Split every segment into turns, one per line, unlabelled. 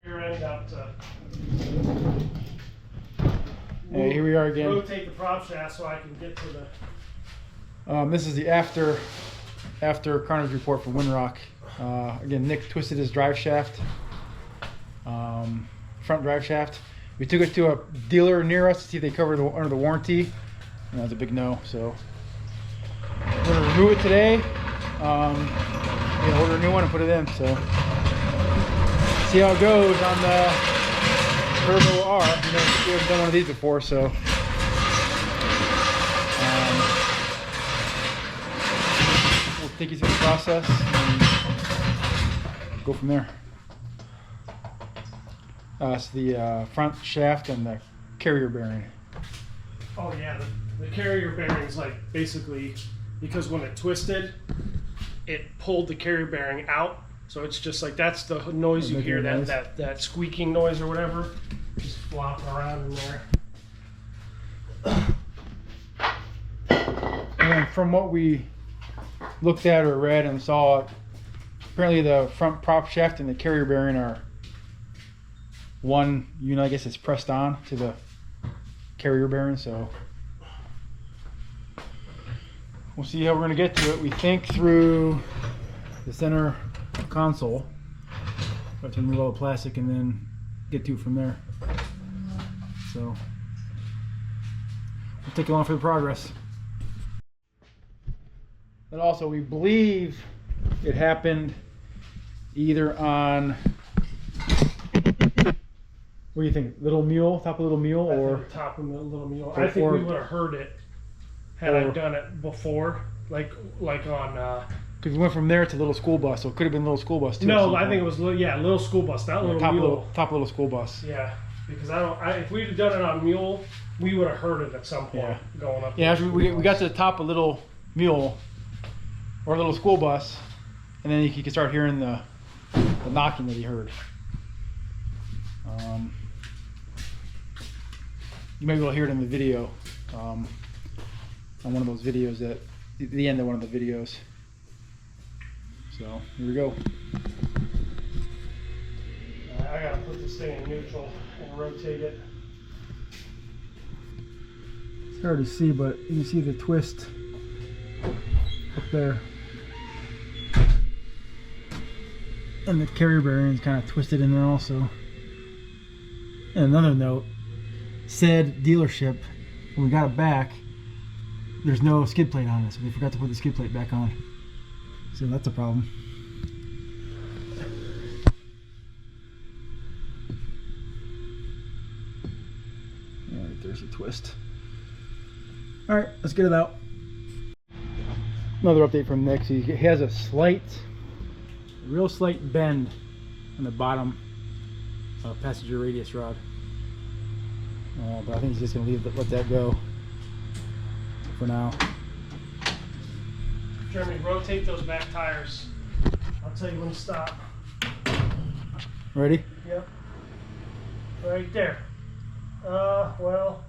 End up to
Hey, here we are again.
rotate the prop shaft so I can get to the.
This is the after carnage report for Windrock. Again, Nick twisted his drive shaft, front drive shaft. We took it to a dealer near us to see if they covered under the warranty. And that's a big no. So we're gonna remove it today. Order a new one and put it in. So see how it goes on the Turbo R. We haven't done one of these before, so we'll take you through the process and go from there. It's the front shaft and the carrier bearing.
Oh yeah, the carrier bearing's like basically because when it twisted, it pulled the carrier bearing out. So it's just like that's the noise you hear, that squeaking noise or whatever, just flopping around in there.
And from what we looked at or read and saw, apparently the front prop shaft and the carrier bearing are one unit. I guess it's pressed on to the carrier bearing, so we'll see how we're going to get to it. We think through the center console. Have to remove all the plastic and then get to it from there. So we'll take along for the progress. And also, we believe it happened either on, what do you think, Little Mule, top of Little Mule, or
top of the Little Mule? I think we would have heard it had I done it before, like on.
Because we went from there to Little School Bus, so it could have been Little School Bus too.
No, I think it was Little School Bus, not Little Mule.
Top Little School Bus.
Yeah, because if we'd have done it on Mule, we would have heard it at some point going up.
Yeah, after we got to the top of Little Mule or Little School Bus, and then you could start hearing the knocking that he heard. You may be able to hear it in the video, on one of those videos the end of one of the videos. So here we go.
I gotta put this thing in neutral and rotate it.
It's hard to see, but you can see the twist up there. And the carrier bearing is kind of twisted in there also. And another note, said dealership, when we got it back, there's no skid plate on it, so we forgot to put the skid plate back on. So that's a problem. Alright, there's a twist. Alright, let's get it out. Another update from Nick. He has a real slight bend on the bottom passenger radius rod. But I think he's just going to let that go for now.
Jeremy, rotate those back tires. I'll tell you when to stop.
Ready?
Yep. Right there. Well.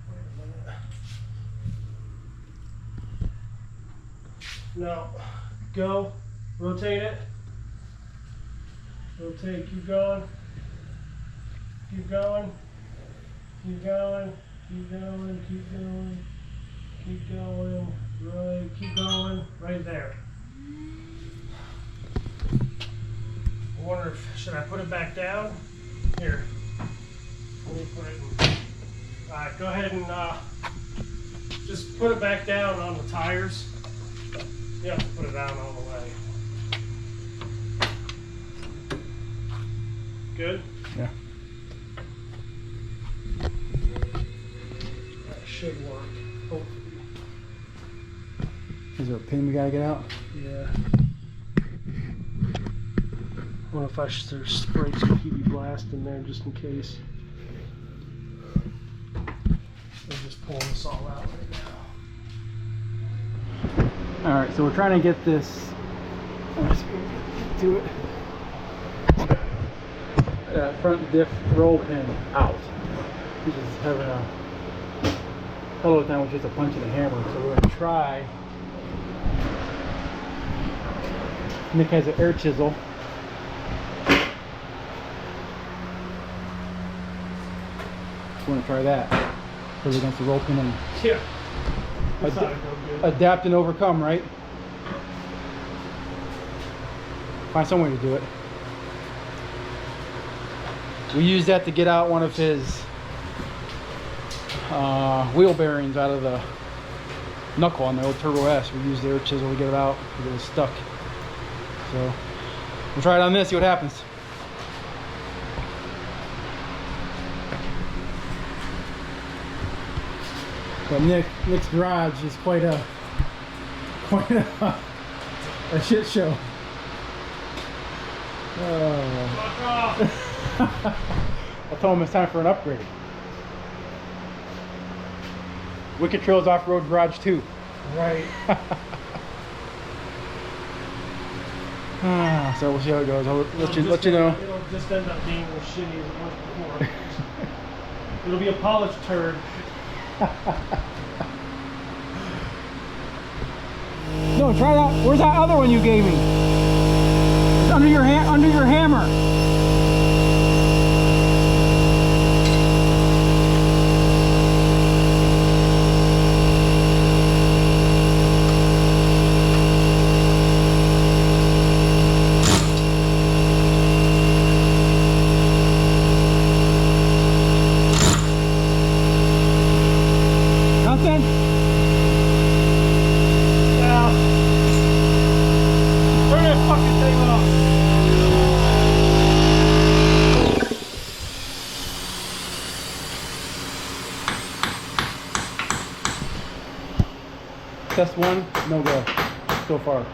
Wait a minute. No. Go. Rotate it. Rotate. Keep going. Keep going. Keep going. Keep going. Keep going. Keep going. Right. Keep going. Right there. I wonder should I put it back down? Here. Let me put it in. Alright, go ahead and just put it back down on the tires. You have to put it down all the way. Good?
Yeah.
That should work. Hopefully.
Is there a pin we gotta get out?
Yeah. I wonder if there's spray some PB blast in there just in case. I'm just pulling this all out right now.
Alright, so we're trying to get this to it. Front diff roll pin out. He's just having a hell of a time with just a punch and a hammer, so we're going to try. Nick has an air chisel. we're gonna try that. Put it against the rope and
Yeah. That's not gonna go good.
adapt and overcome, right? Find some way to do it. We used that to get out one of his wheel bearings out of the knuckle on the old Turbo S. We used their chisel to get it out because it was stuck. So we'll try it on this, see what happens. But Nick's garage is quite a shit show.
Fuck off.
I told him it's time for an upgrade. Wicked Trails Off-Road Garage 2.
Right.
So we'll see how it goes. I'll let you know.
It'll just end up being as shitty as it was before. It'll be a polished turd.
No, try that. Where's that other one you gave me? It's under your hammer. Nothing?
Yeah. Turn that fucking thing off.
Test one, no go so far.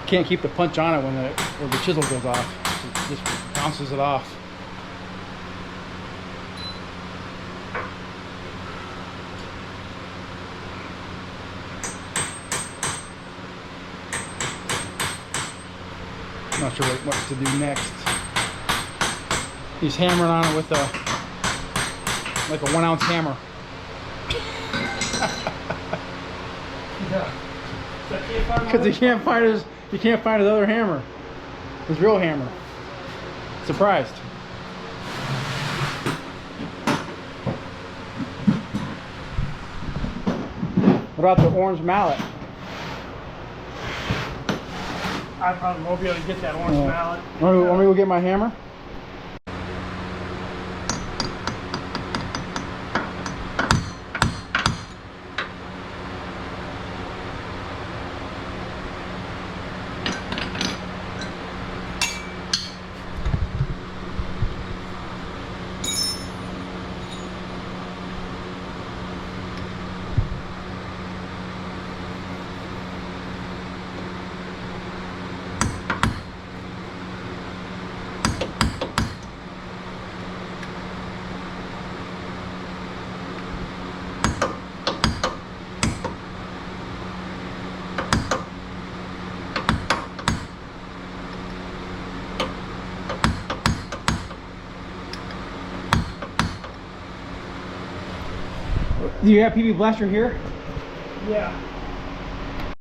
Can't keep the punch on it when the chisel goes off. It just bounces it off. Not sure what to do next. He's hammering on it with like a 1 ounce hammer.
Yeah.
Because he can't find his other hammer, his real hammer. Surprised. What about the orange mallet?
I probably won't be able to get that orange mallet.
Want me to go get my hammer? Do you have PB Blaster here?
Yeah.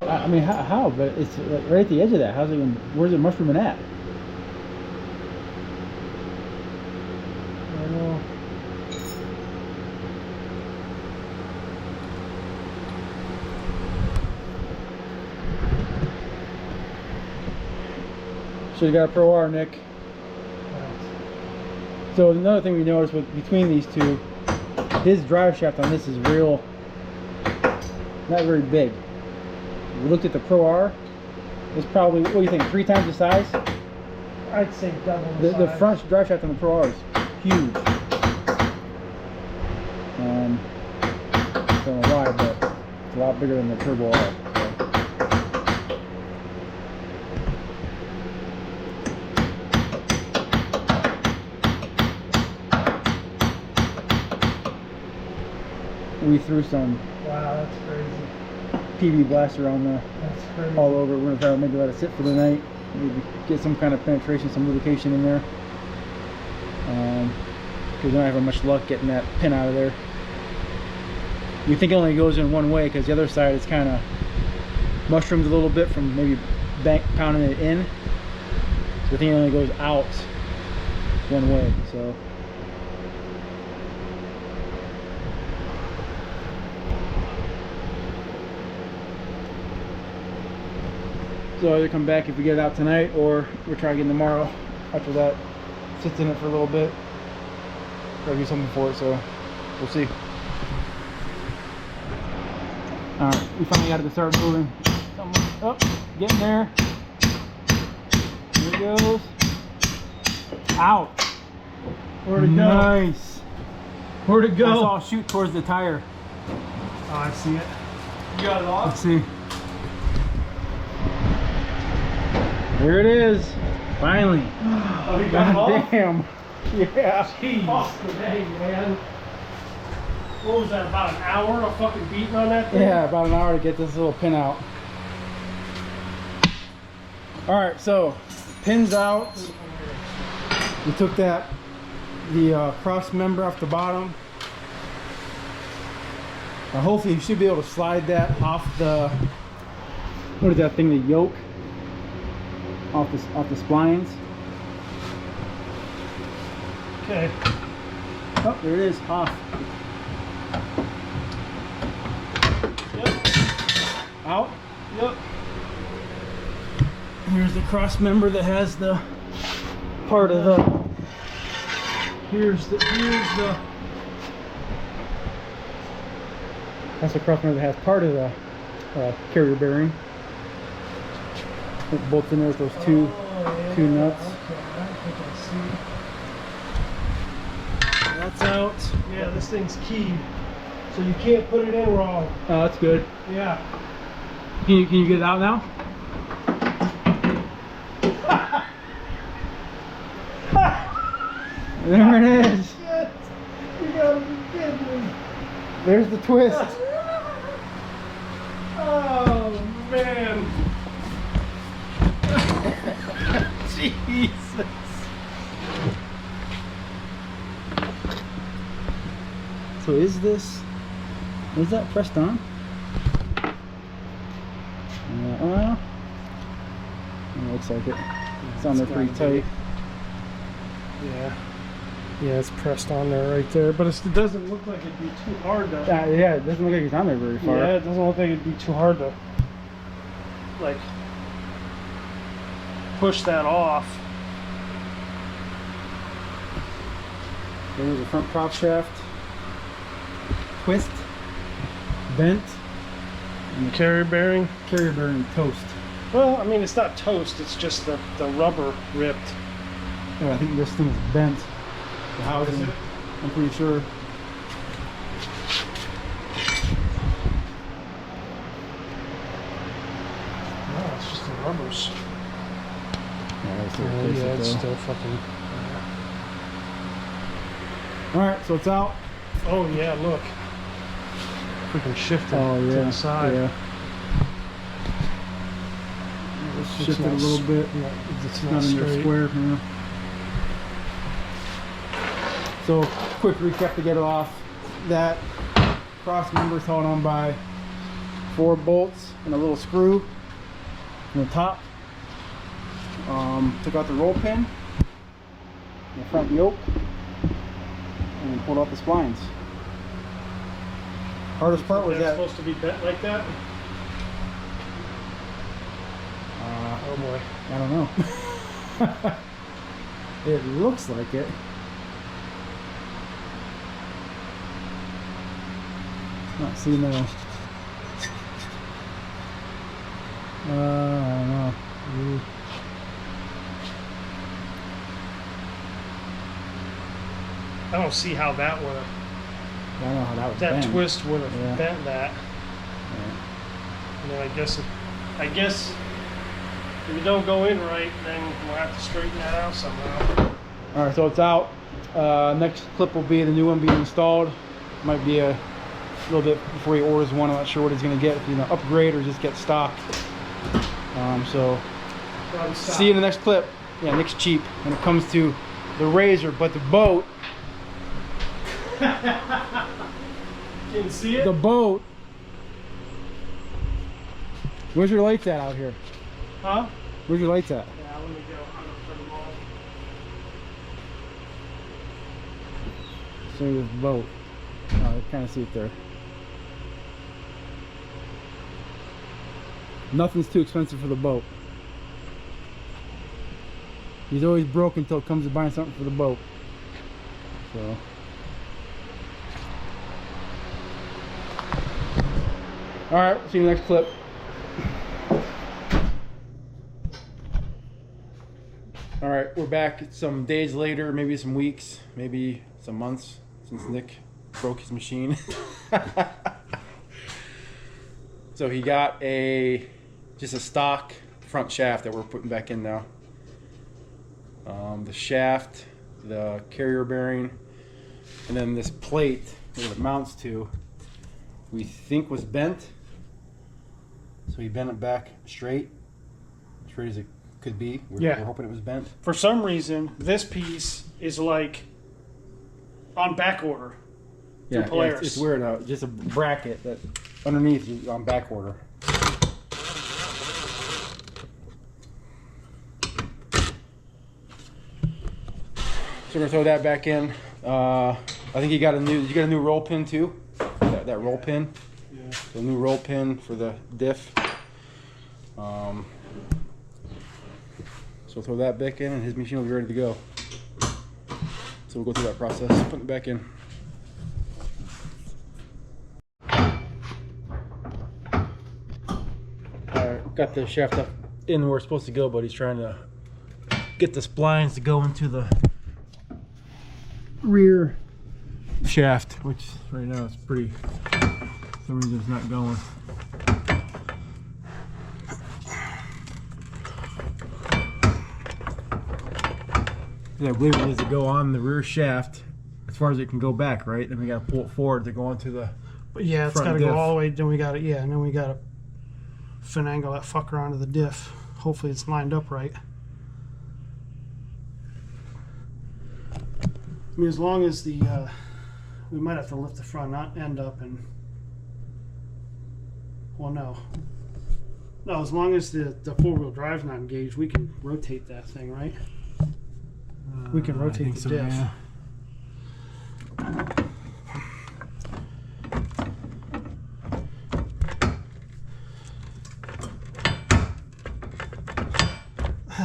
I mean, how? But it's right at the edge of that. How's it even? Where's it mushrooming at?
I don't know.
So you got a Pro R, Nick. So another thing we noticed between these two, his drive shaft on this is not very big. We looked at the Pro R. It's probably, what do you think, 3 times the size?
I'd say double the size.
The front drive shaft on the Pro R is huge. I don't know why, but it's a lot bigger than the Turbo R. We threw some
Wow, that's crazy.
PB Blaster on
That's crazy.
all over. We're gonna try to maybe let it sit for the night. Maybe get some kind of penetration, some lubrication in there. Because we don't have much luck getting that pin out of there. You think it only goes in one way because the other side is kind of mushroomed a little bit from maybe pounding it in. So I think it only goes out one way. So either come back if we get it out tonight, or we'll try again tomorrow. After that, sits in it for a little bit. Try to do something for it. So we'll see. All right, we finally got it to start moving. Oh, getting there. There it goes. Out.
Where'd it go?
Nice.
Where'd it go?
I saw it shoot towards the tire.
Oh, I see it. You got it off?
Let's see. There it is. Finally.
Oh, you got it off?
Damn. Yeah.
Jeez. Fuck the day, man. What was that, about an hour of fucking beating on that thing?
Yeah, about an hour to get this little pin out. Alright, so pin's out. We took the cross member off the bottom. Now hopefully you should be able to slide that off the, what is that thing, the yoke? Off the splines.
Okay.
Oh, there it is, off.
Yep.
Out.
Yep.
Here's the cross member that has the part of the. Here's the. That's the cross member that has part of the carrier bearing. It bolts in there with those two nuts.
Okay, I think I see.
That's out.
Yeah, this thing's keyed, so you can't put it in wrong.
Oh, that's good.
Yeah.
Can you get it out now? There it is.
Shit. You gotta be kidding me.
There's the twist.
Oh, man. Jesus.
So is that pressed on? It looks like it. It's on there pretty tight.
Yeah. Yeah, it's pressed on there right there, but it doesn't look like it'd be too hard though.
Yeah, it doesn't look like it's on there very far.
Yeah, it doesn't look like it'd be too hard to like push that off.
There's the front prop shaft. Twist. Bent.
And the carrier bearing.
Carrier bearing toast.
Well, I mean, it's not toast, it's just the rubber ripped.
Yeah, I think this thing is bent. The housing, I'm pretty sure.
No, it's just the rubbers.
Yeah,
It's still fucking.
Alright, so it's out.
Oh yeah, look. Freaking shifted to the side.
Yeah. It's shifted a little bit.
Yeah, it's
Not in
straight.
there square. Yeah. So, quick recap to get it off. That cross member is held on by 4 bolts and a little screw in the top. Took out the roll pin, the front yoke, and pulled off the splines. Hardest part was that.
Supposed to be bent like that? Oh boy.
I don't know. It looks like it. Not seeing that. I don't know.
I don't see how that would have.
I don't know how that was
That
bent.
twist would have
Yeah.
bent that.
Yeah.
And then I guess if it don't go in right, then we'll have to straighten that out somehow.
All right, so it's out. Next clip will be the new one being installed. Might be a little bit before he orders one. I'm not sure what he's gonna get, if he's gonna upgrade or just get stock. So see you in the next clip. Yeah, Nick's cheap when it comes to the razor, but the boat.
Can you see it?
The boat. Where's your lights at out here?
Huh?
Where's your lights at?
Yeah, let me go. I'm gonna put them
maybe this boat. I kind of see it there. Nothing's too expensive for the boat. He's always broke until it comes to buying something for the boat. So. Alright, see you next clip. Alright, we're back some days later, maybe some weeks, maybe some months since Nick broke his machine. So he got just a stock front shaft that we're putting back in now. The shaft, the carrier bearing, and then this plate that it mounts to, we think was bent. So he bent it back straight as it could be. We're hoping it was bent.
For some reason, this piece is like on back order.
Yeah, it's weird out. Just a bracket that underneath is on back order. So we're gonna throw that back in. I think you got a new roll pin too. That roll pin. Yeah. The new roll pin for the diff. So we'll throw that back in, and his machine will be ready to go. So we'll go through that process, put it back in. Alright, got the shaft up in where it's supposed to go, but he's trying to get the splines to go into the rear shaft, which right now it's pretty, for some reason it's not going. I believe it needs to go on the rear shaft as far as it can go back, right? Then we got to pull it forward to go onto the
But yeah, it's got to go all the way. Then we got to, and then we got to finagle that fucker onto the diff. Hopefully it's lined up right. I mean, as long as the, we might have to lift the front end up and, well, no. No, as long as the four-wheel drive's not engaged, we can rotate that thing, right? We can rotate the diff. Yeah.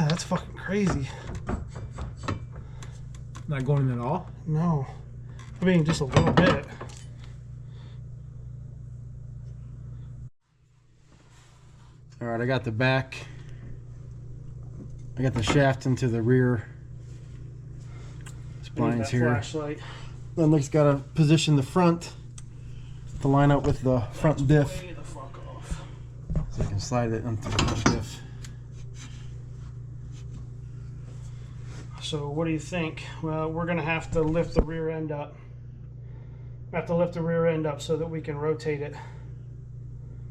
That's fucking crazy.
Not going in at all?
No. I mean, just a little bit.
Alright, I got the back. I got the shaft into the rear splines here.
Flashlight.
Then Nick's got to position the front to line up with the front diff.
Way the fuck off.
So you can slide it into the front diff.
So what do you think? Well, we're going to have to lift the rear end up. We have to lift the rear end up so that we can rotate it.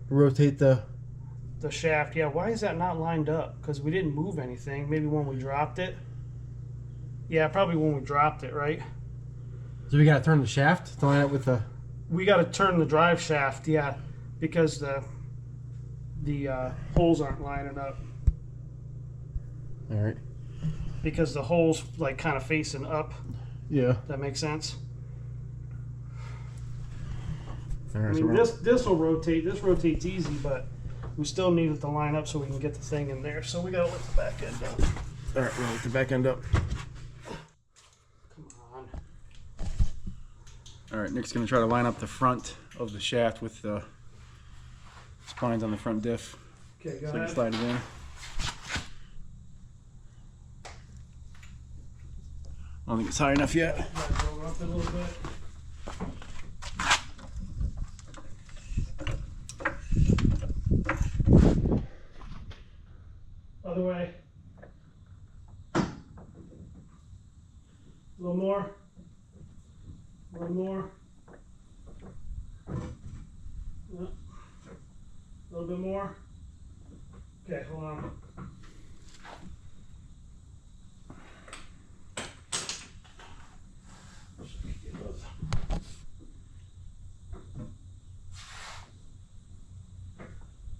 Rotate the
shaft. Yeah, why is that not lined up? Because we didn't move anything. Maybe when we dropped it. Yeah, probably when we dropped it, right?
So we got to turn the shaft to line up with the...
We got to turn the drive shaft, yeah, because the holes aren't lining up.
All right.
Because the holes like kind of facing up.
Yeah.
That makes sense.
All right,
I mean, this will rotate. This rotates easy, but we still need it to line up so we can get the thing in there. So we got to lift the back end up.
All right, we'll lift the back end up.
Come on.
All right, Nick's going to try to line up the front of the shaft with the splines on the front diff.
Okay, go
so
ahead.
So slide it in. I don't think it's high enough yet.
Go up a little bit. Other way. A little more. A little more. Yep. A little bit more. Okay, hold on.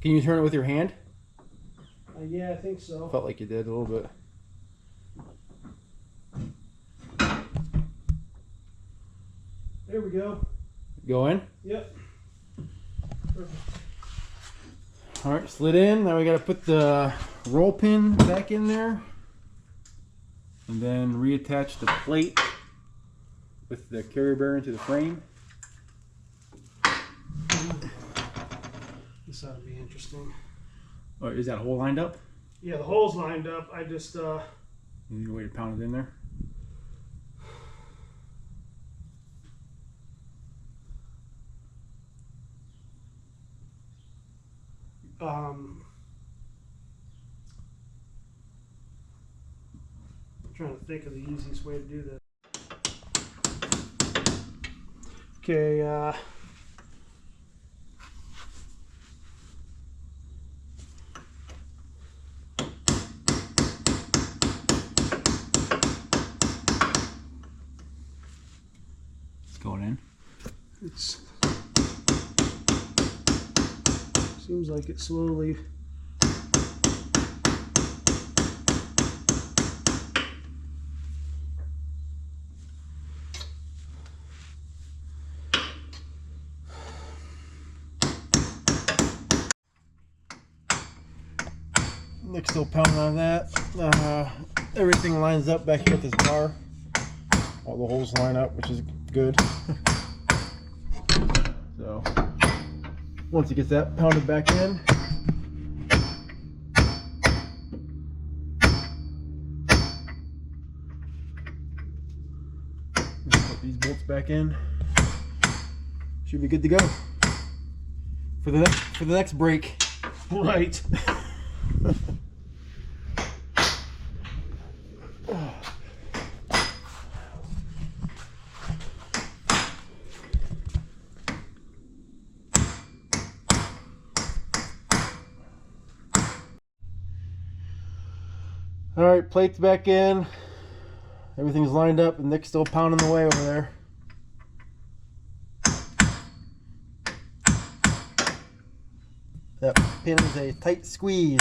Can you turn it with your hand?
Yeah, I think so.
Felt like you did a little bit.
There we go.
Go in.
Yep. Perfect.
All right, slid in. Now we got to put the roll pin back in there, and then reattach the plate with the carrier bearing to the frame.
This ought to be interesting.
Oh, is that hole lined up?
Yeah, the hole's lined up. I just
You need a way to pound it in there.
Trying to think of the easiest way to do this. Okay,
It's going in.
it's seems like it slowly.
Nick's still pounding on that. Everything lines up back here with this bar. All the holes line up, which is good. So once he gets that pounded back in, put these bolts back in. Should be good to go for the next break.
Right.
All right, plate's back in. Everything's lined up, and Nick's still pounding away over there. That pin is a tight squeeze.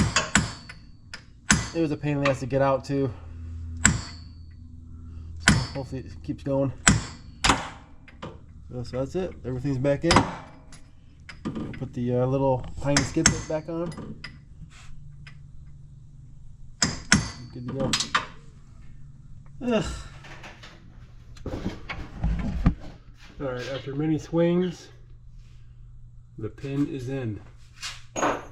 It was a pain in the ass to get out too. So hopefully it keeps going. So that's it. Everything's back in. We'll put the little tiny skid plate back on. Good to go.
Ugh. All right, after many swings, the pin is in. Nice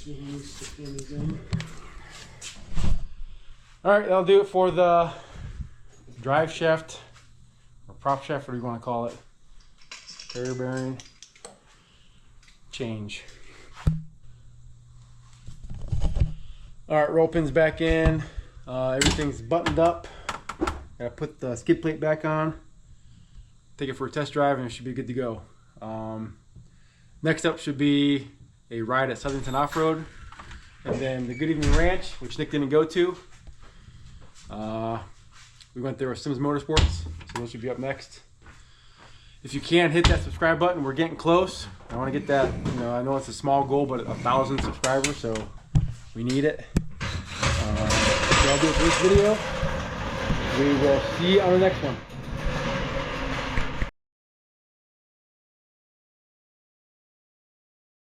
swings, the pin is in.
All right, that'll do it for the drive shaft or prop shaft, what do you want to call it? Carrier bearing change. All right, roll pin's back in. Everything's buttoned up. Gotta put the skid plate back on. Take it for a test drive and it should be good to go. Next up should be a ride at Southington Off-Road. And then the Good Evening Ranch, which Nick didn't go to. We went there with Sims Motorsports, so those should be up next. If you can, hit that subscribe button. We're getting close. I want to get that, I know it's a small goal, but 1,000 subscribers, so we need it. So I'll do it for this video. We will see you on the next one.